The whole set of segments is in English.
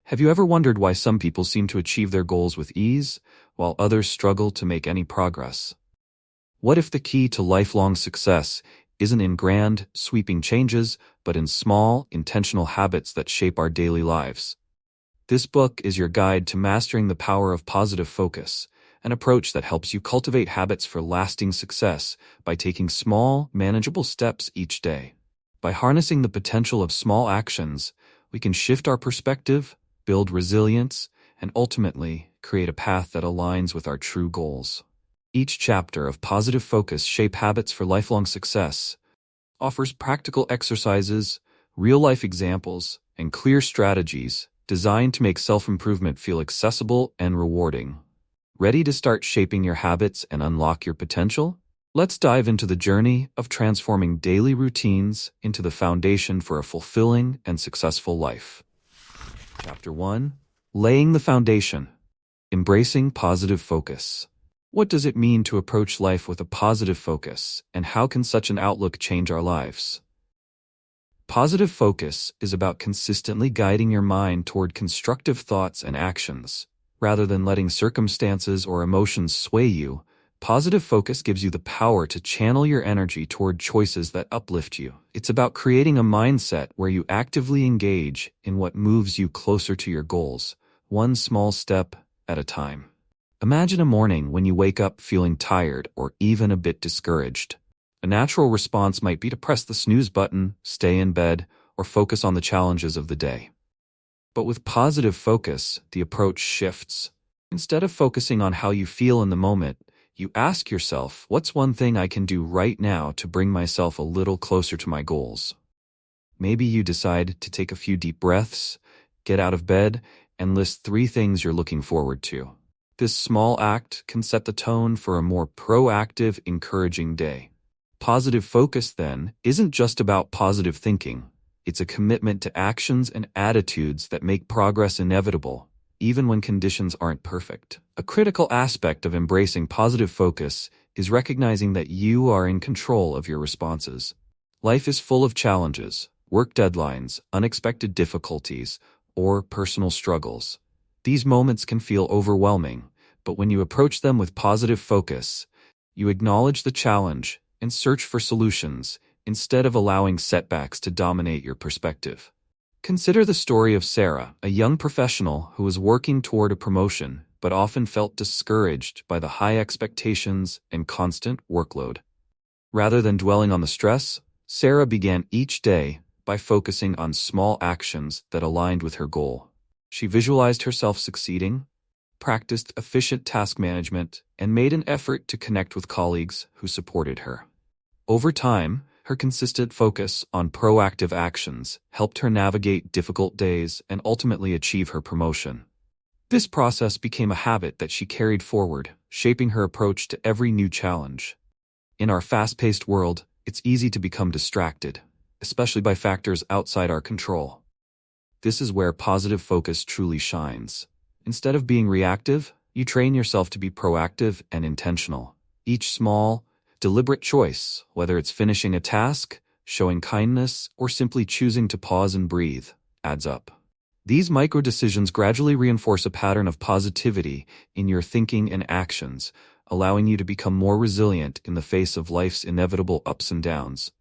Have you ever wondered why some people seem to achieve their goals with ease, while others struggle to make any progress? What if the key to lifelong success isn't in grand, sweeping changes, but in small, intentional habits that shape our daily lives? This book is your guide to mastering the power of positive focus, an approach that helps you cultivate habits for lasting success by taking small, manageable steps each day. By harnessing the potential of small actions, we can shift our perspective, build resilience, and ultimately create a path that aligns with our true goals. Each chapter of Positive Focus Shape Habits for Lifelong Success offers practical exercises, real-life examples, and clear strategies designed to make self-improvement feel accessible and rewarding. Ready to start shaping your habits and unlock your potential? Let's dive into the journey of transforming daily routines into the foundation for a fulfilling and successful life. Chapter 1. Laying the Foundation. Embracing Positive Focus. What does it mean to approach life with a positive focus, and how can such an outlook change our lives? Positive focus is about consistently guiding your mind toward constructive thoughts and actions. Rather than letting circumstances or emotions sway you, positive focus gives you the power to channel your energy toward choices that uplift you. It's about creating a mindset where you actively engage in what moves you closer to your goals, one small step at a time. Imagine a morning when you wake up feeling tired or even a bit discouraged. A natural response might be to press the snooze button, stay in bed, or focus on the challenges of the day. But with positive focus, the approach shifts. Instead of focusing on how you feel in the moment, you ask yourself, what's one thing I can do right now to bring myself a little closer to my goals? Maybe you decide to take a few deep breaths, get out of bed, and list 3 things you're looking forward to. This small act can set the tone for a more proactive, encouraging day. Positive focus, then, isn't just about positive thinking. It's a commitment to actions and attitudes that make progress inevitable, even when conditions aren't perfect. A critical aspect of embracing positive focus is recognizing that you are in control of your responses. Life is full of challenges, work deadlines, unexpected difficulties, or personal struggles. These moments can feel overwhelming, but when you approach them with positive focus, you acknowledge the challenge and search for solutions instead of allowing setbacks to dominate your perspective. Consider the story of Sarah, a young professional who was working toward a promotion but often felt discouraged by the high expectations and constant workload. Rather than dwelling on the stress, Sarah began each day by focusing on small actions that aligned with her goal. She visualized herself succeeding, practiced efficient task management, and made an effort to connect with colleagues who supported her. Over time, her consistent focus on proactive actions helped her navigate difficult days and ultimately achieve her promotion. This process became a habit that she carried forward, shaping her approach to every new challenge. In our fast-paced world, it's easy to become distracted, especially by factors outside our control. This is where positive focus truly shines. Instead of being reactive, you train yourself to be proactive and intentional. Each small, deliberate choice, whether it's finishing a task, showing kindness, or simply choosing to pause and breathe, adds up. These micro-decisions gradually reinforce a pattern of positivity in your thinking and actions, allowing you to become more resilient in the face of life's inevitable ups and downs.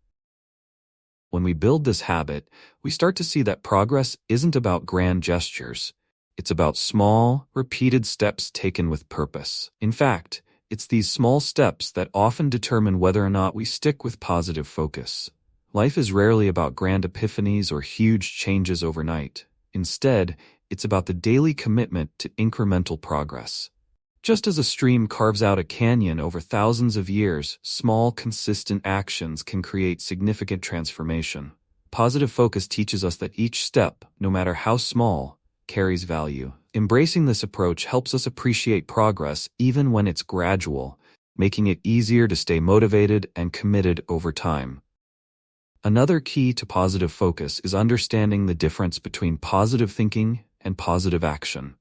When we build this habit, we start to see that progress isn't about grand gestures. It's about small, repeated steps taken with purpose. In fact, it's these small steps that often determine whether or not we stick with positive focus. Life is rarely about grand epiphanies or huge changes overnight. Instead, it's about the daily commitment to incremental progress. Just as a stream carves out a canyon over thousands of years, small, consistent actions can create significant transformation. Positive focus teaches us that each step, no matter how small, carries value. Embracing this approach helps us appreciate progress even when it's gradual, making it easier to stay motivated and committed over time. Another key to positive focus is understanding the difference between positive thinking and positive action.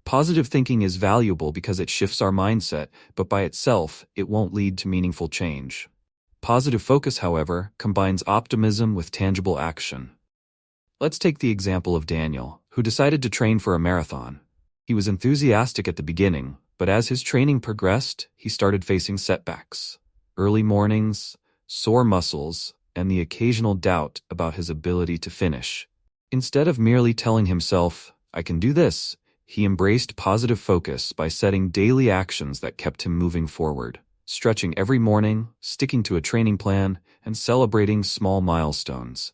Positive thinking is valuable because it shifts our mindset, but by itself, it won't lead to meaningful change. Positive focus, however, combines optimism with tangible action. Let's take the example of Daniel, who decided to train for a marathon. He was enthusiastic at the beginning, but as his training progressed, he started facing setbacks. Early mornings, sore muscles, and the occasional doubt about his ability to finish. Instead of merely telling himself, "I can do this," he embraced positive focus by setting daily actions that kept him moving forward, stretching every morning, sticking to a training plan, and celebrating small milestones.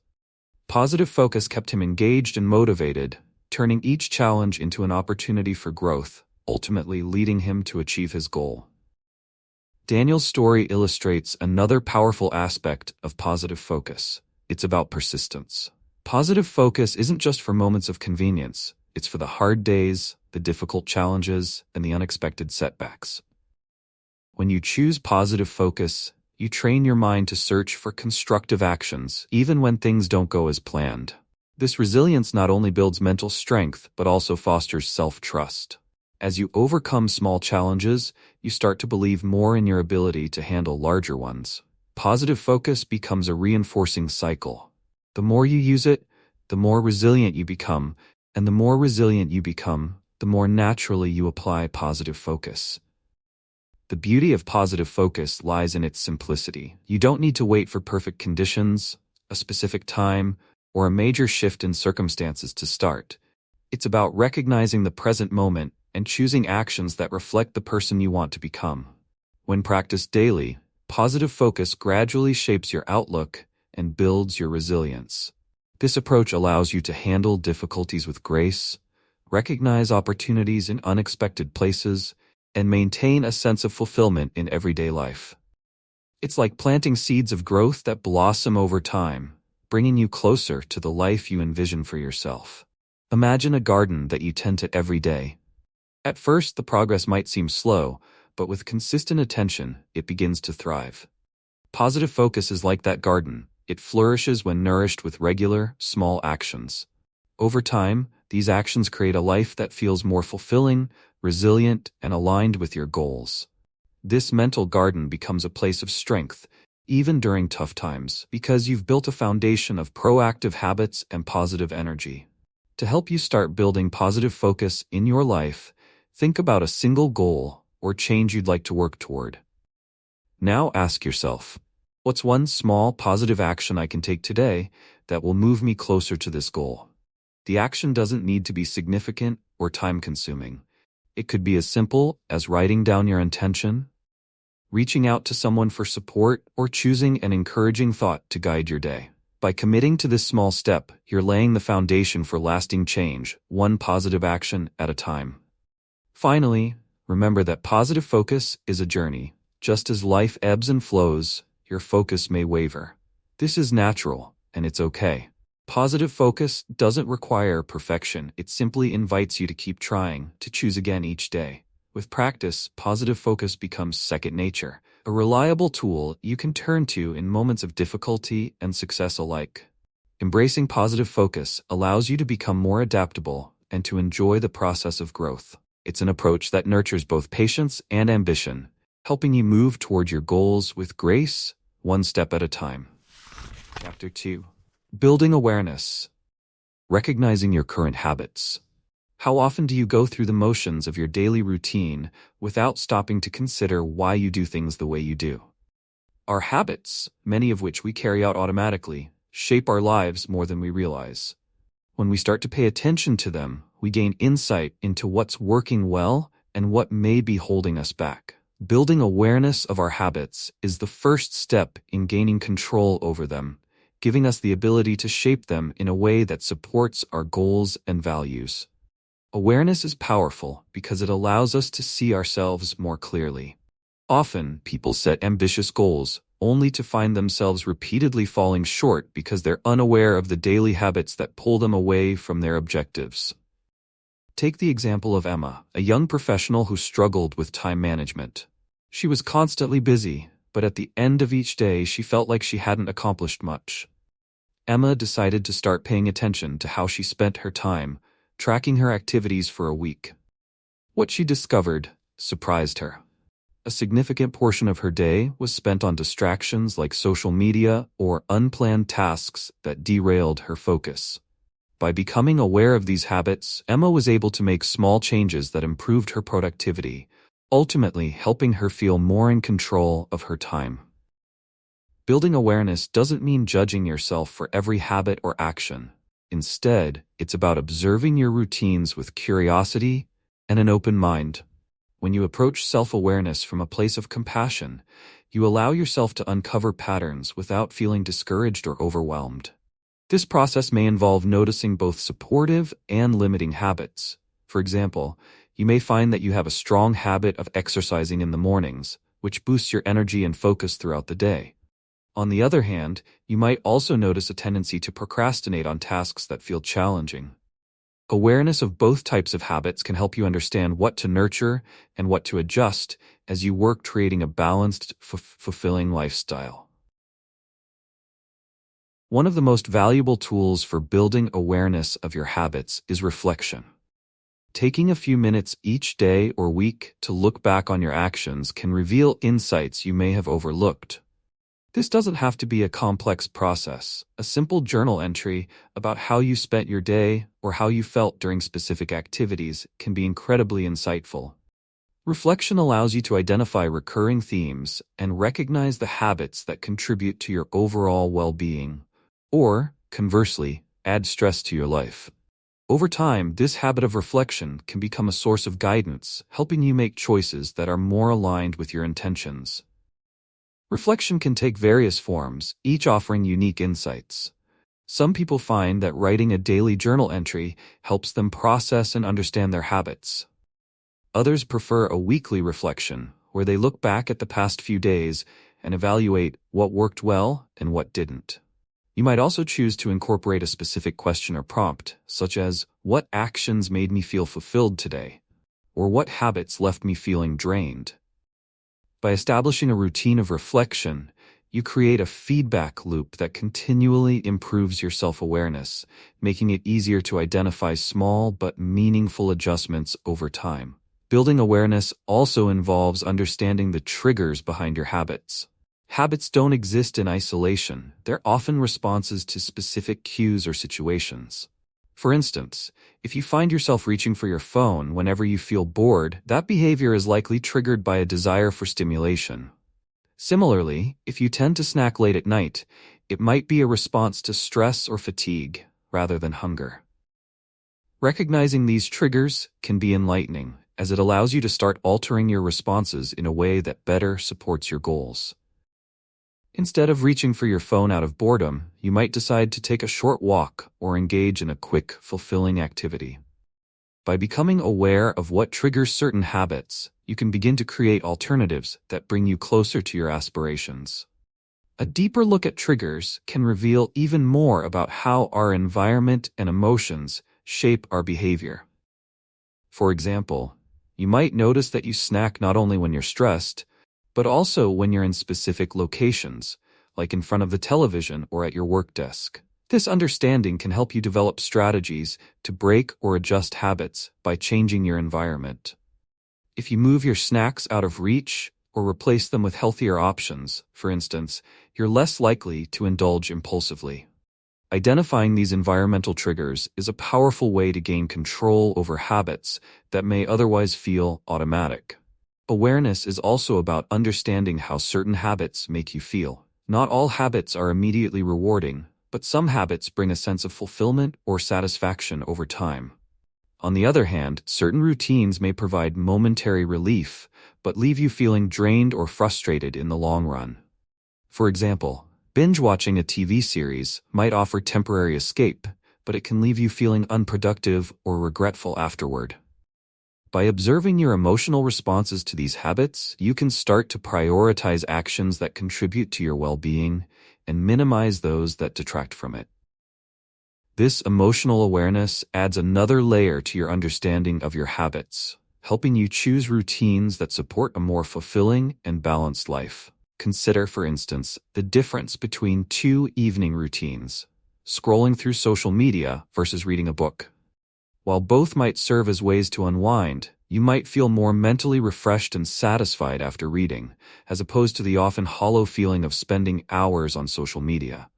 Positive focus kept him engaged and motivated, turning each challenge into an opportunity for growth, ultimately leading him to achieve his goal. Daniel's story illustrates another powerful aspect of positive focus. It's about persistence. Positive focus isn't just for moments of convenience, it's for the hard days, the difficult challenges, and the unexpected setbacks. When you choose positive focus, you train your mind to search for constructive actions, even when things don't go as planned. This resilience not only builds mental strength, but also fosters self-trust. As you overcome small challenges, you start to believe more in your ability to handle larger ones. Positive focus becomes a reinforcing cycle. The more you use it, the more resilient you become, and the more resilient you become, the more naturally you apply positive focus. The beauty of positive focus lies in its simplicity. You don't need to wait for perfect conditions, a specific time, or a major shift in circumstances to start. It's about recognizing the present moment and choosing actions that reflect the person you want to become. When practiced daily, positive focus gradually shapes your outlook and builds your resilience. This approach allows you to handle difficulties with grace, recognize opportunities in unexpected places, and maintain a sense of fulfillment in everyday life. It's like planting seeds of growth that blossom over time, bringing you closer to the life you envision for yourself. Imagine a garden that you tend to every day. At first, the progress might seem slow, but with consistent attention, it begins to thrive. Positive focus is like that garden. It flourishes when nourished with regular, small actions. Over time, these actions create a life that feels more fulfilling, resilient, and aligned with your goals. This mental garden becomes a place of strength, even during tough times, because you've built a foundation of proactive habits and positive energy. To help you start building positive focus in your life, think about a single goal or change you'd like to work toward. Now ask yourself, what's one small positive action I can take today that will move me closer to this goal? The action doesn't need to be significant or time-consuming. It could be as simple as writing down your intention, reaching out to someone for support, or choosing an encouraging thought to guide your day. By committing to this small step, you're laying the foundation for lasting change, one positive action at a time. Finally, remember that positive focus is a journey. Just as life ebbs and flows, your focus may waver. This is natural, and it's okay. Positive focus doesn't require perfection. It simply invites you to keep trying, to choose again each day. With practice, positive focus becomes second nature, a reliable tool you can turn to in moments of difficulty and success alike. Embracing positive focus allows you to become more adaptable and to enjoy the process of growth. It's an approach that nurtures both patience and ambition, helping you move toward your goals with grace, one step at a time. Chapter 2. Building awareness. Recognizing your current habits. How often do you go through the motions of your daily routine without stopping to consider why you do things the way you do? Our habits, many of which we carry out automatically, shape our lives more than we realize. When we start to pay attention to them, we gain insight into what's working well and what may be holding us back. Building awareness of our habits is the first step in gaining control over them, giving us the ability to shape them in a way that supports our goals and values. Awareness is powerful because it allows us to see ourselves more clearly. Often, people set ambitious goals only to find themselves repeatedly falling short because they're unaware of the daily habits that pull them away from their objectives. Take the example of Emma, a young professional who struggled with time management. She was constantly busy, but at the end of each day she felt like she hadn't accomplished much. Emma decided to start paying attention to how she spent her time, tracking her activities for a week. What she discovered surprised her. A significant portion of her day was spent on distractions like social media or unplanned tasks that derailed her focus. By becoming aware of these habits, Emma was able to make small changes that improved her productivity, ultimately helping her feel more in control of her time. Building awareness doesn't mean judging yourself for every habit or action. Instead, it's about observing your routines with curiosity and an open mind. When you approach self-awareness from a place of compassion, you allow yourself to uncover patterns without feeling discouraged or overwhelmed. This process may involve noticing both supportive and limiting habits. For example, you may find that you have a strong habit of exercising in the mornings, which boosts your energy and focus throughout the day. On the other hand, you might also notice a tendency to procrastinate on tasks that feel challenging. Awareness of both types of habits can help you understand what to nurture and what to adjust as you work creating a balanced, fulfilling lifestyle. One of the most valuable tools for building awareness of your habits is reflection. Taking a few minutes each day or week to look back on your actions can reveal insights you may have overlooked. This doesn't have to be a complex process. A simple journal entry about how you spent your day or how you felt during specific activities can be incredibly insightful. Reflection allows you to identify recurring themes and recognize the habits that contribute to your overall well-being, or, conversely, add stress to your life. Over time, this habit of reflection can become a source of guidance, helping you make choices that are more aligned with your intentions. Reflection can take various forms, each offering unique insights. Some people find that writing a daily journal entry helps them process and understand their habits. Others prefer a weekly reflection, where they look back at the past few days and evaluate what worked well and what didn't. You might also choose to incorporate a specific question or prompt, such as, "What actions made me feel fulfilled today?" or "What habits left me feeling drained?" By establishing a routine of reflection, you create a feedback loop that continually improves your self-awareness, making it easier to identify small but meaningful adjustments over time. Building awareness also involves understanding the triggers behind your habits. Habits don't exist in isolation. They're often responses to specific cues or situations. For instance, if you find yourself reaching for your phone whenever you feel bored, that behavior is likely triggered by a desire for stimulation. Similarly, if you tend to snack late at night, it might be a response to stress or fatigue rather than hunger. Recognizing these triggers can be enlightening, as it allows you to start altering your responses in a way that better supports your goals. Instead of reaching for your phone out of boredom, you might decide to take a short walk or engage in a quick, fulfilling activity. By becoming aware of what triggers certain habits, you can begin to create alternatives that bring you closer to your aspirations. A deeper look at triggers can reveal even more about how our environment and emotions shape our behavior. For example, you might notice that you snack not only when you're stressed, but also when you're in specific locations, like in front of the television or at your work desk. This understanding can help you develop strategies to break or adjust habits by changing your environment. If you move your snacks out of reach or replace them with healthier options, for instance, you're less likely to indulge impulsively. Identifying these environmental triggers is a powerful way to gain control over habits that may otherwise feel automatic. Awareness is also about understanding how certain habits make you feel. Not all habits are immediately rewarding, but some habits bring a sense of fulfillment or satisfaction over time. On the other hand, certain routines may provide momentary relief, but leave you feeling drained or frustrated in the long run. For example, binge-watching a TV series might offer temporary escape, but it can leave you feeling unproductive or regretful afterward. By observing your emotional responses to these habits, you can start to prioritize actions that contribute to your well-being and minimize those that detract from it. This emotional awareness adds another layer to your understanding of your habits, helping you choose routines that support a more fulfilling and balanced life. Consider, for instance, the difference between two evening routines, scrolling through social media versus reading a book. While both might serve as ways to unwind, you might feel more mentally refreshed and satisfied after reading, as opposed to the often hollow feeling of spending hours on social media.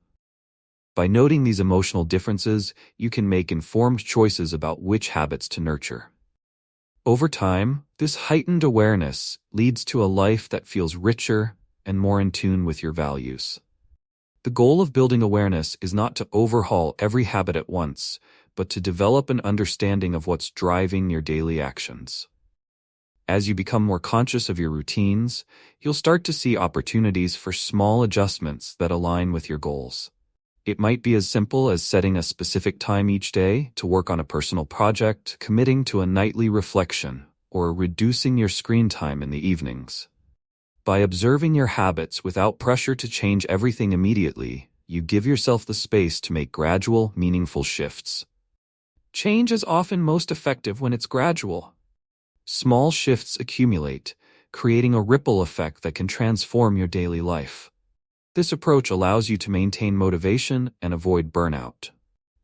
By noting these emotional differences, you can make informed choices about which habits to nurture. Over time, this heightened awareness leads to a life that feels richer and more in tune with your values. The goal of building awareness is not to overhaul every habit at once, but to develop an understanding of what's driving your daily actions. As you become more conscious of your routines, you'll start to see opportunities for small adjustments that align with your goals. It might be as simple as setting a specific time each day to work on a personal project, committing to a nightly reflection, or reducing your screen time in the evenings. By observing your habits without pressure to change everything immediately, you give yourself the space to make gradual, meaningful shifts. Change is often most effective when it's gradual. Small shifts accumulate, creating a ripple effect that can transform your daily life. This approach allows you to maintain motivation and avoid burnout.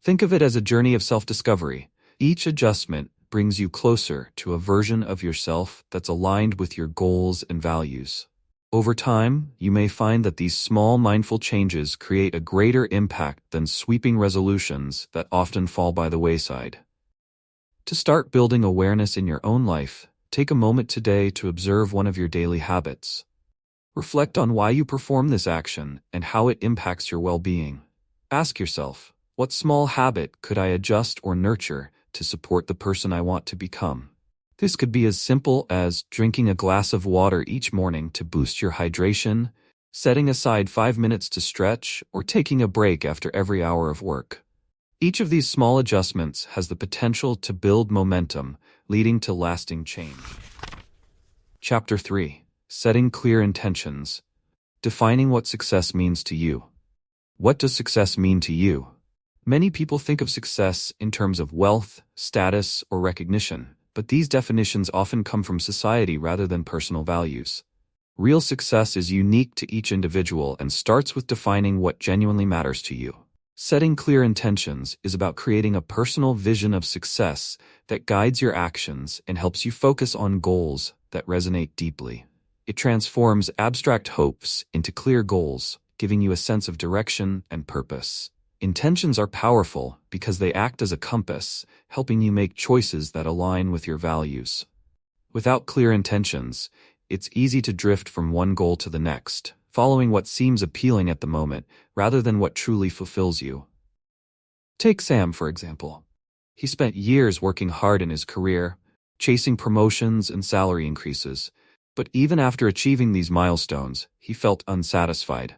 Think of it as a journey of self-discovery. Each adjustment brings you closer to a version of yourself that's aligned with your goals and values. Over time, you may find that these small mindful changes create a greater impact than sweeping resolutions that often fall by the wayside. To start building awareness in your own life, take a moment today to observe one of your daily habits. Reflect on why you perform this action and how it impacts your well-being. Ask yourself, what small habit could I adjust or nurture to support the person I want to become? This could be as simple as drinking a glass of water each morning to boost your hydration, setting aside 5 minutes to stretch, or taking a break after every hour of work. Each of these small adjustments has the potential to build momentum, leading to lasting change. Chapter 3. Setting clear intentions. Defining what success means to you. What does success mean to you? Many people think of success in terms of wealth, status, or recognition, but these definitions often come from society rather than personal values. Real success is unique to each individual and starts with defining what genuinely matters to you. Setting clear intentions is about creating a personal vision of success that guides your actions and helps you focus on goals that resonate deeply. It transforms abstract hopes into clear goals, giving you a sense of direction and purpose. Intentions are powerful because they act as a compass, helping you make choices that align with your values. Without clear intentions, it's easy to drift from one goal to the next, following what seems appealing at the moment rather than what truly fulfills you. Take Sam, for example. He spent years working hard in his career, chasing promotions and salary increases, but even after achieving these milestones, he felt unsatisfied.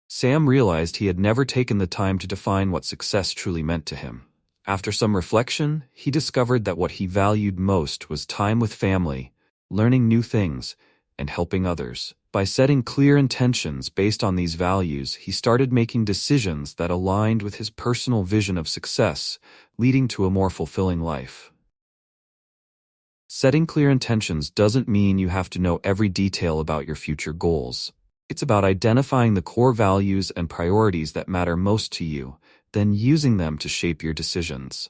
Sam realized he had never taken the time to define what success truly meant to him. After some reflection, he discovered that what he valued most was time with family, learning new things, and helping others. By setting clear intentions based on these values, he started making decisions that aligned with his personal vision of success, leading to a more fulfilling life. Setting clear intentions doesn't mean you have to know every detail about your future goals. It's about identifying the core values and priorities that matter most to you, then using them to shape your decisions.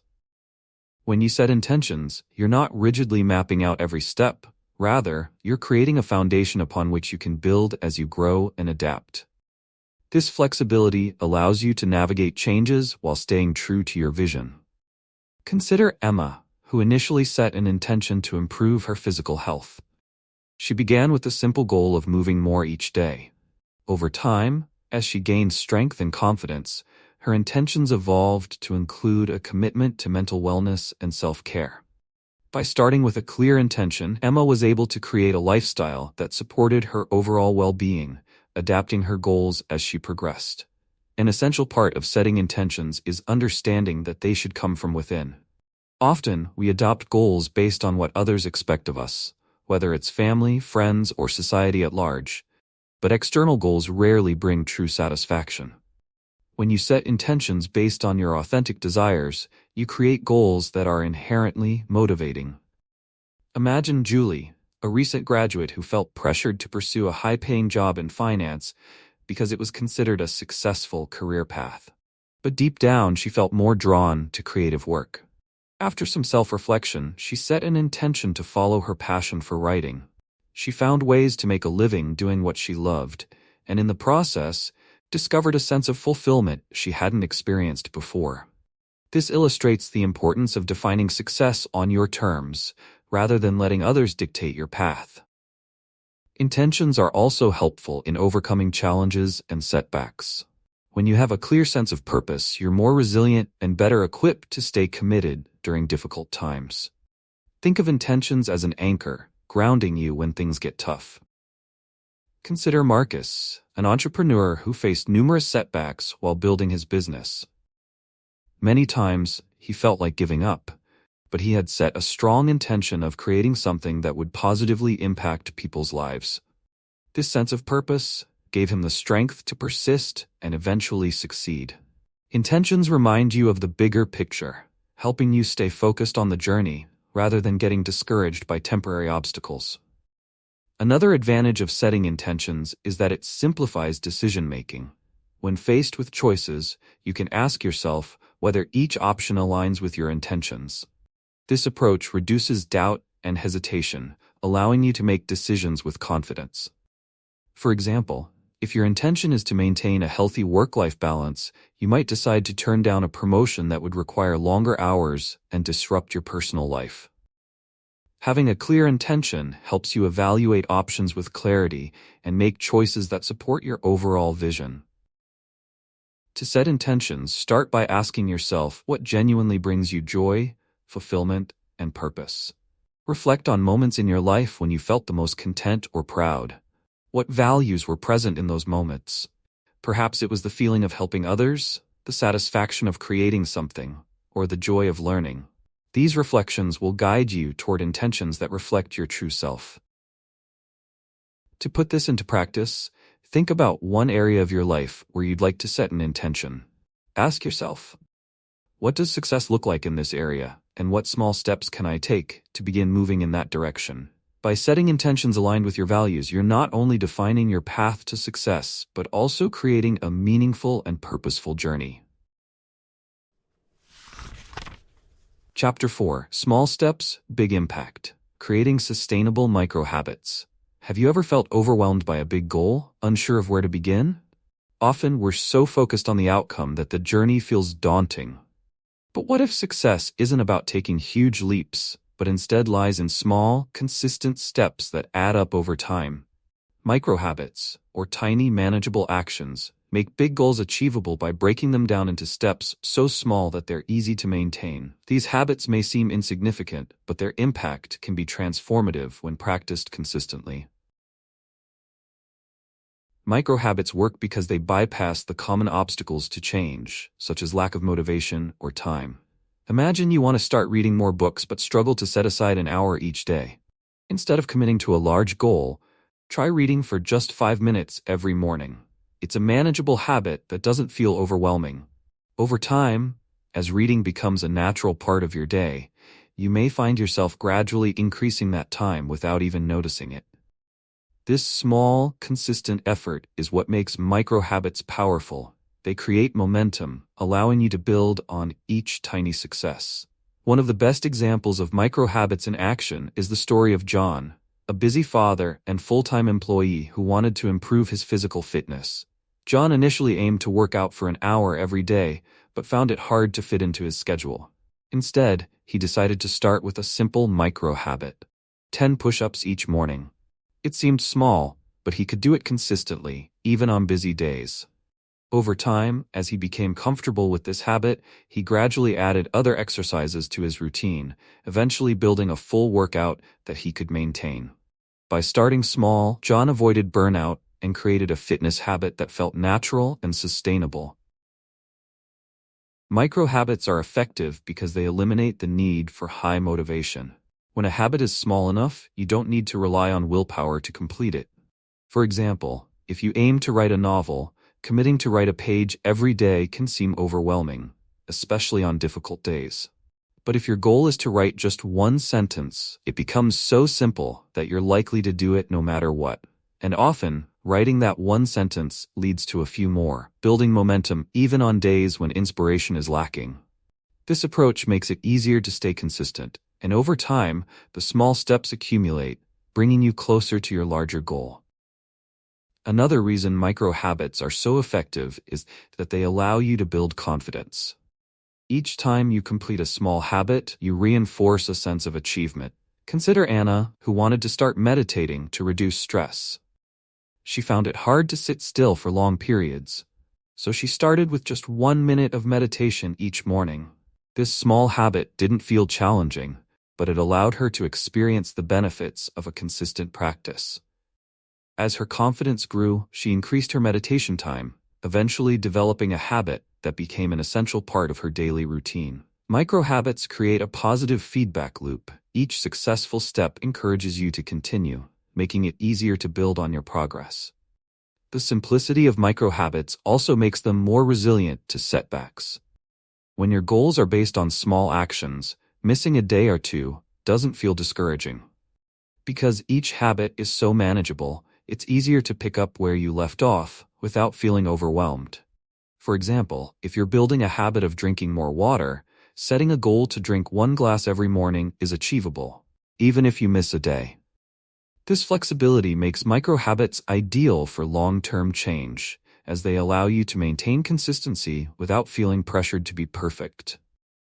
When you set intentions, you're not rigidly mapping out every step. Rather, you're creating a foundation upon which you can build as you grow and adapt. This flexibility allows you to navigate changes while staying true to your vision. Consider Emma, who initially set an intention to improve her physical health. She began with the simple goal of moving more each day. Over time, as she gained strength and confidence, her intentions evolved to include a commitment to mental wellness and self-care. By starting with a clear intention, Emma was able to create a lifestyle that supported her overall well-being, adapting her goals as she progressed. An essential part of setting intentions is understanding that they should come from within. Often, we adopt goals based on what others expect of us, whether it's family, friends, or society at large. But external goals rarely bring true satisfaction. When you set intentions based on your authentic desires, you create goals that are inherently motivating. Imagine Julie, a recent graduate who felt pressured to pursue a high-paying job in finance because it was considered a successful career path. But deep down, she felt more drawn to creative work. After some self-reflection, she set an intention to follow her passion for writing. She found ways to make a living doing what she loved, and in the process, discovered a sense of fulfillment she hadn't experienced before. This illustrates the importance of defining success on your terms, rather than letting others dictate your path. Intentions are also helpful in overcoming challenges and setbacks. When you have a clear sense of purpose, you're more resilient and better equipped to stay committed during difficult times. Think of intentions as an anchor, grounding you when things get tough. Consider Marcus, an entrepreneur who faced numerous setbacks while building his business. Many times, he felt like giving up, but he had set a strong intention of creating something that would positively impact people's lives. This sense of purpose gave him the strength to persist and eventually succeed. Intentions remind you of the bigger picture, helping you stay focused on the journey rather than getting discouraged by temporary obstacles. Another advantage of setting intentions is that it simplifies decision-making. When faced with choices, you can ask yourself whether each option aligns with your intentions. This approach reduces doubt and hesitation, allowing you to make decisions with confidence. For example, if your intention is to maintain a healthy work-life balance, you might decide to turn down a promotion that would require longer hours and disrupt your personal life. Having a clear intention helps you evaluate options with clarity and make choices that support your overall vision. To set intentions, start by asking yourself what genuinely brings you joy, fulfillment, and purpose. Reflect on moments in your life when you felt the most content or proud. What values were present in those moments? Perhaps it was the feeling of helping others, the satisfaction of creating something, or the joy of learning. These reflections will guide you toward intentions that reflect your true self. To put this into practice, think about one area of your life where you'd like to set an intention. Ask yourself, what does success look like in this area, and what small steps can I take to begin moving in that direction? By setting intentions aligned with your values, you're not only defining your path to success, but also creating a meaningful and purposeful journey. Chapter 4: Small Steps, Big Impact. Creating Sustainable Micro-Habits. Have you ever felt overwhelmed by a big goal, unsure of where to begin? Often we're so focused on the outcome that the journey feels daunting. But what if success isn't about taking huge leaps, but instead lies in small, consistent steps that add up over time? Micro-habits, or tiny, manageable actions, make big goals achievable by breaking them down into steps so small that they're easy to maintain. These habits may seem insignificant, but their impact can be transformative when practiced consistently. Micro-habits work because they bypass the common obstacles to change, such as lack of motivation or time. Imagine you want to start reading more books but struggle to set aside an hour each day. Instead of committing to a large goal, try reading for just 5 minutes every morning. It's a manageable habit that doesn't feel overwhelming. Over time, as reading becomes a natural part of your day, you may find yourself gradually increasing that time without even noticing it. This small, consistent effort is what makes micro-habits powerful. They create momentum, allowing you to build on each tiny success. One of the best examples of micro-habits in action is the story of John, a busy father and full-time employee who wanted to improve his physical fitness. John initially aimed to work out for an hour every day, but found it hard to fit into his schedule. Instead, he decided to start with a simple micro-habit: 10 push-ups each morning. It seemed small, but he could do it consistently, even on busy days. Over time, as he became comfortable with this habit, he gradually added other exercises to his routine, eventually building a full workout that he could maintain. By starting small, John avoided burnout and created a fitness habit that felt natural and sustainable. Micro-habits are effective because they eliminate the need for high motivation. When a habit is small enough, you don't need to rely on willpower to complete it. For example, if you aim to write a novel, committing to write a page every day can seem overwhelming, especially on difficult days. But if your goal is to write just one sentence, it becomes so simple that you're likely to do it no matter what. And often, writing that one sentence leads to a few more, building momentum even on days when inspiration is lacking. This approach makes it easier to stay consistent, and over time, the small steps accumulate, bringing you closer to your larger goal. Another reason micro habits are so effective is that they allow you to build confidence. Each time you complete a small habit, you reinforce a sense of achievement. Consider Anna, who wanted to start meditating to reduce stress. She found it hard to sit still for long periods, so she started with just 1 minute of meditation each morning. This small habit didn't feel challenging, but it allowed her to experience the benefits of a consistent practice. As her confidence grew, she increased her meditation time, eventually developing a habit that became an essential part of her daily routine. Micro-habits create a positive feedback loop. Each successful step encourages you to continue, making it easier to build on your progress. The simplicity of micro-habits also makes them more resilient to setbacks. When your goals are based on small actions, missing a day or two doesn't feel discouraging. Because each habit is so manageable, it's easier to pick up where you left off without feeling overwhelmed. For example, if you're building a habit of drinking more water, setting a goal to drink 1 glass every morning is achievable, even if you miss a day. This flexibility makes micro-habits ideal for long-term change, as they allow you to maintain consistency without feeling pressured to be perfect.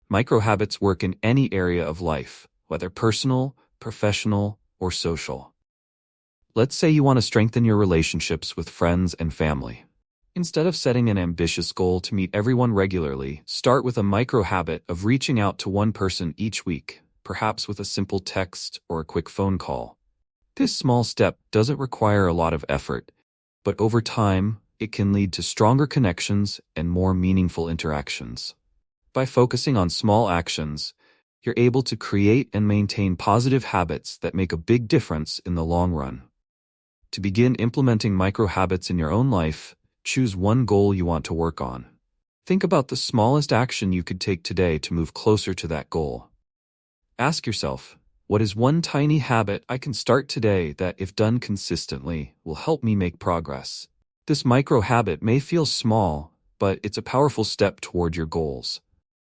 Micro-habits work in any area of life, whether personal, professional, or social. Let's say you want to strengthen your relationships with friends and family. Instead of setting an ambitious goal to meet everyone regularly, start with a micro-habit of reaching out to one person each week, perhaps with a simple text or a quick phone call. This small step doesn't require a lot of effort, but over time, it can lead to stronger connections and more meaningful interactions. By focusing on small actions, you're able to create and maintain positive habits that make a big difference in the long run. To begin implementing micro-habits in your own life, choose one goal you want to work on. Think about the smallest action you could take today to move closer to that goal. Ask yourself, what is one tiny habit I can start today that, if done consistently, will help me make progress? This micro-habit may feel small, but it's a powerful step toward your goals.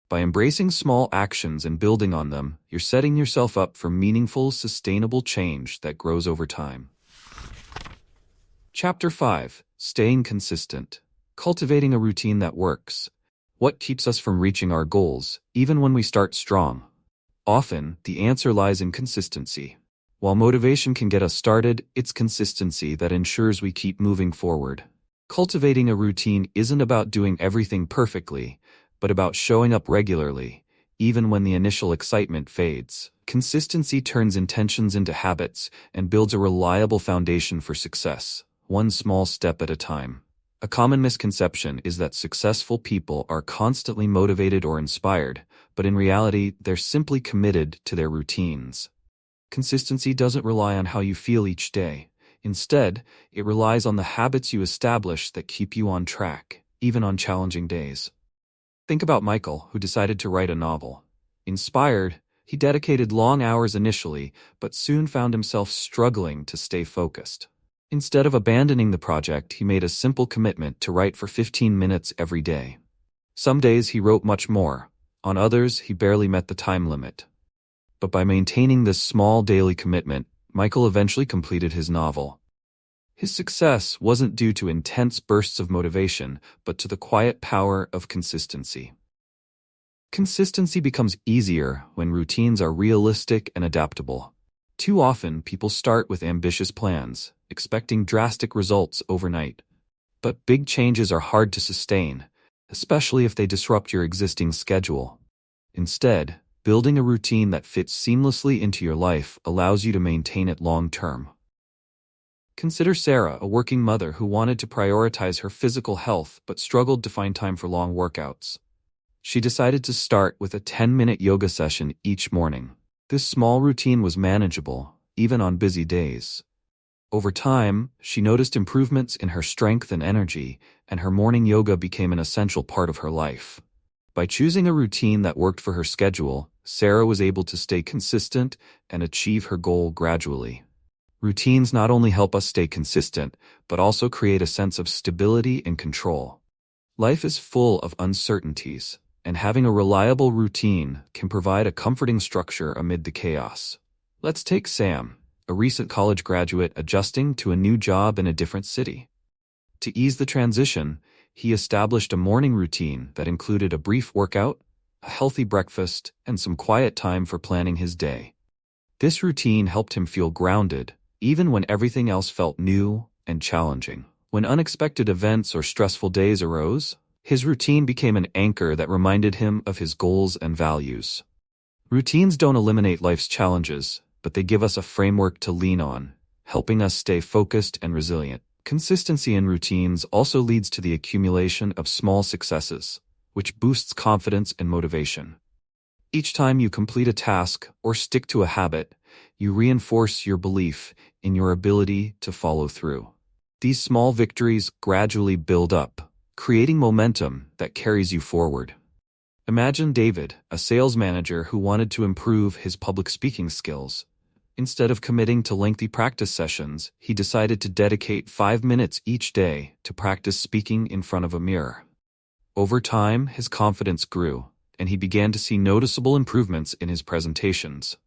By embracing small actions and building on them, you're setting yourself up for meaningful, sustainable change that grows over time. Chapter 5. Staying consistent. Cultivating a routine that works. What keeps us from reaching our goals, even when we start strong? Often, the answer lies in consistency. While motivation can get us started, it's consistency that ensures we keep moving forward. Cultivating a routine isn't about doing everything perfectly, but about showing up regularly, even when the initial excitement fades. Consistency turns intentions into habits and builds a reliable foundation for success, one small step at a time. A common misconception is that successful people are constantly motivated or inspired, but in reality, they're simply committed to their routines. Consistency doesn't rely on how you feel each day. Instead, it relies on the habits you establish that keep you on track, even on challenging days. Think about Michael, who decided to write a novel. Inspired, he dedicated long hours initially, but soon found himself struggling to stay focused. Instead of abandoning the project, he made a simple commitment to write for 15 minutes every day. Some days he wrote much more. On others, he barely met the time limit. But by maintaining this small daily commitment, Michael eventually completed his novel. His success wasn't due to intense bursts of motivation, but to the quiet power of consistency. Consistency becomes easier when routines are realistic and adaptable. Too often, people start with ambitious plans, expecting drastic results overnight. But big changes are hard to sustain, especially if they disrupt your existing schedule. Instead, building a routine that fits seamlessly into your life allows you to maintain it long-term. Consider Sarah, a working mother who wanted to prioritize her physical health but struggled to find time for long workouts. She decided to start with a 10-minute yoga session each morning. This small routine was manageable, even on busy days. Over time, she noticed improvements in her strength and energy, and her morning yoga became an essential part of her life. By choosing a routine that worked for her schedule, Sarah was able to stay consistent and achieve her goal gradually. Routines not only help us stay consistent, but also create a sense of stability and control. Life is full of uncertainties, and having a reliable routine can provide a comforting structure amid the chaos. Let's take Sam. a recent college graduate adjusting to a new job in a different city. To ease the transition, he established a morning routine that included a brief workout, a healthy breakfast, and some quiet time for planning his day. This routine helped him feel grounded, even when everything else felt new and challenging. When unexpected events or stressful days arose, his routine became an anchor that reminded him of his goals and values. Routines don't eliminate life's challenges, but they give us a framework to lean on, helping us stay focused and resilient. Consistency in routines also leads to the accumulation of small successes, which boosts confidence and motivation. Each time you complete a task or stick to a habit, you reinforce your belief in your ability to follow through. These small victories gradually build up, creating momentum that carries you forward. Imagine David, a sales manager who wanted to improve his public speaking skills. Instead of committing to lengthy practice sessions, he decided to dedicate 5 minutes each day to practice speaking in front of a mirror. Over time, his confidence grew, and he began to see noticeable improvements in his presentations.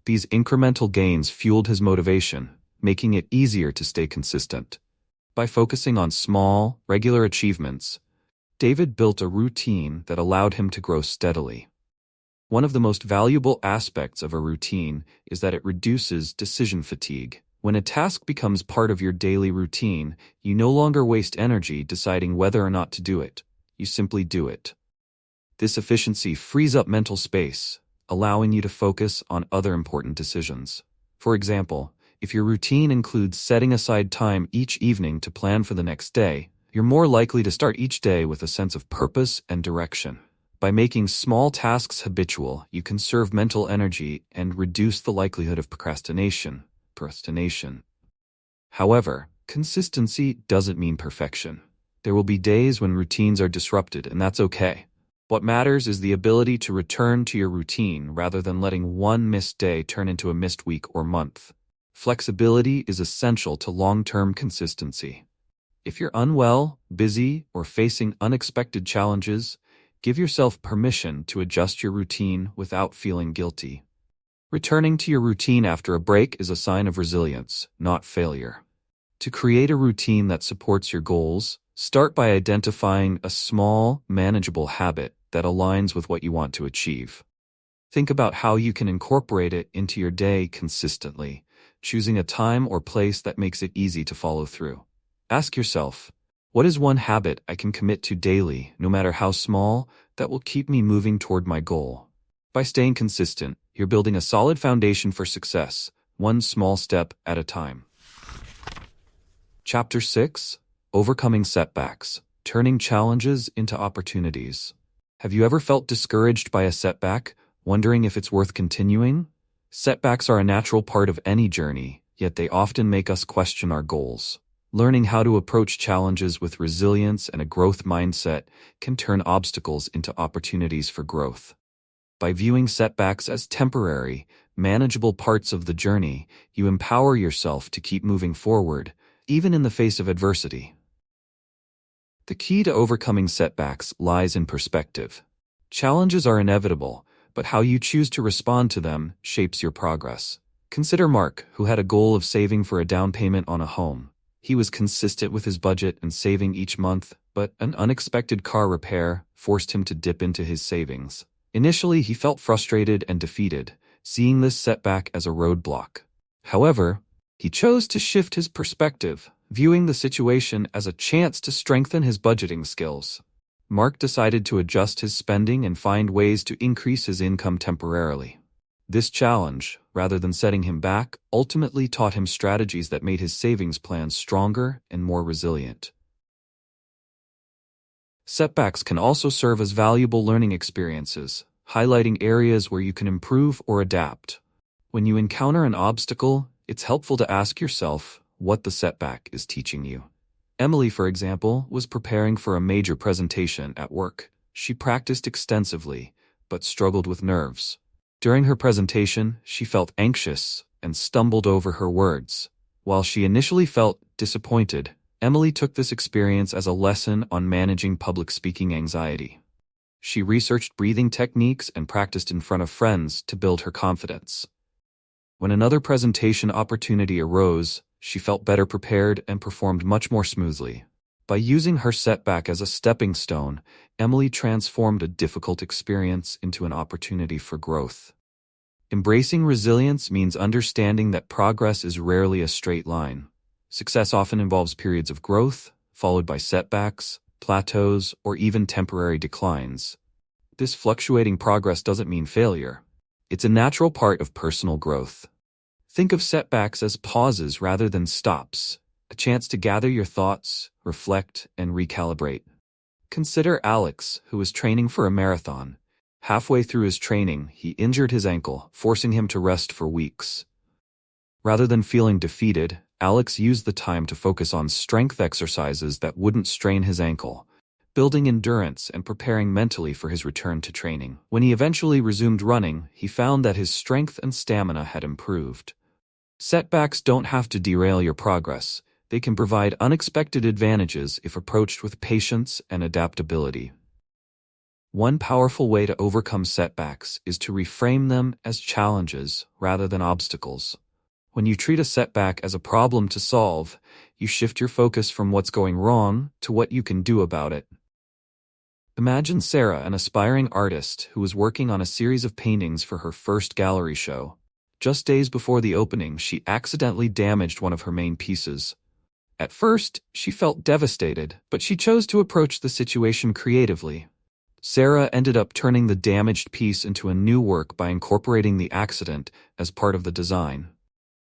These incremental gains fueled his motivation, making it easier to stay consistent. By focusing on small, regular achievements, David built a routine that allowed him to grow steadily. One of the most valuable aspects of a routine is that it reduces decision fatigue. When a task becomes part of your daily routine, you no longer waste energy deciding whether or not to do it. You simply do it. This efficiency frees up mental space, allowing you to focus on other important decisions. For example, if your routine includes setting aside time each evening to plan for the next day, you're more likely to start each day with a sense of purpose and direction. By making small tasks habitual, you conserve mental energy and reduce the likelihood of procrastination. However, consistency doesn't mean perfection. There will be days when routines are disrupted, and that's okay. What matters is the ability to return to your routine rather than letting one missed day turn into a missed week or month. Flexibility is essential to long-term consistency. If you're unwell, busy, or facing unexpected challenges, give yourself permission to adjust your routine without feeling guilty. Returning to your routine after a break is a sign of resilience, not failure. To create a routine that supports your goals, start by identifying a small, manageable habit that aligns with what you want to achieve. Think about how you can incorporate it into your day consistently, choosing a time or place that makes it easy to follow through. Ask yourself, what is one habit I can commit to daily, no matter how small, that will keep me moving toward my goal? By staying consistent, you're building a solid foundation for success, one small step at a time. Chapter 6: Overcoming Setbacks, Turning Challenges into Opportunities. Have you ever felt discouraged by a setback, wondering if it's worth continuing? Setbacks are a natural part of any journey, yet they often make us question our goals. Learning how to approach challenges with resilience and a growth mindset can turn obstacles into opportunities for growth. By viewing setbacks as temporary, manageable parts of the journey, you empower yourself to keep moving forward, even in the face of adversity. The key to overcoming setbacks lies in perspective. Challenges are inevitable, but how you choose to respond to them shapes your progress. Consider Mark, who had a goal of saving for a down payment on a home. He was consistent with his budget and saving each month, but an unexpected car repair forced him to dip into his savings. Initially, he felt frustrated and defeated, seeing this setback as a roadblock. However, he chose to shift his perspective, viewing the situation as a chance to strengthen his budgeting skills. Mark decided to adjust his spending and find ways to increase his income temporarily. This challenge, rather than setting him back, ultimately taught him strategies that made his savings plans stronger and more resilient. Setbacks can also serve as valuable learning experiences, highlighting areas where you can improve or adapt. When you encounter an obstacle, it's helpful to ask yourself what the setback is teaching you. Emily, for example, was preparing for a major presentation at work. She practiced extensively, but struggled with nerves. During her presentation, she felt anxious and stumbled over her words. While she initially felt disappointed, Emily took this experience as a lesson on managing public speaking anxiety. She researched breathing techniques and practiced in front of friends to build her confidence. When another presentation opportunity arose, she felt better prepared and performed much more smoothly. By using her setback as a stepping stone, Emily transformed a difficult experience into an opportunity for growth. Embracing resilience means understanding that progress is rarely a straight line. Success often involves periods of growth, followed by setbacks, plateaus, or even temporary declines. This fluctuating progress doesn't mean failure. It's a natural part of personal growth. Think of setbacks as pauses rather than stops, a chance to gather your thoughts, reflect, and recalibrate. Consider Alex, who was training for a marathon. Halfway through his training, he injured his ankle, forcing him to rest for weeks. Rather than feeling defeated, Alex used the time to focus on strength exercises that wouldn't strain his ankle, building endurance and preparing mentally for his return to training. When he eventually resumed running, he found that his strength and stamina had improved. Setbacks don't have to derail your progress. They can provide unexpected advantages if approached with patience and adaptability. One powerful way to overcome setbacks is to reframe them as challenges rather than obstacles. When you treat a setback as a problem to solve, you shift your focus from what's going wrong to what you can do about it. Imagine Sarah, an aspiring artist who was working on a series of paintings for her first gallery show. Just days before the opening, she accidentally damaged one of her main pieces. At first, she felt devastated, but she chose to approach the situation creatively. Sarah ended up turning the damaged piece into a new work by incorporating the accident as part of the design.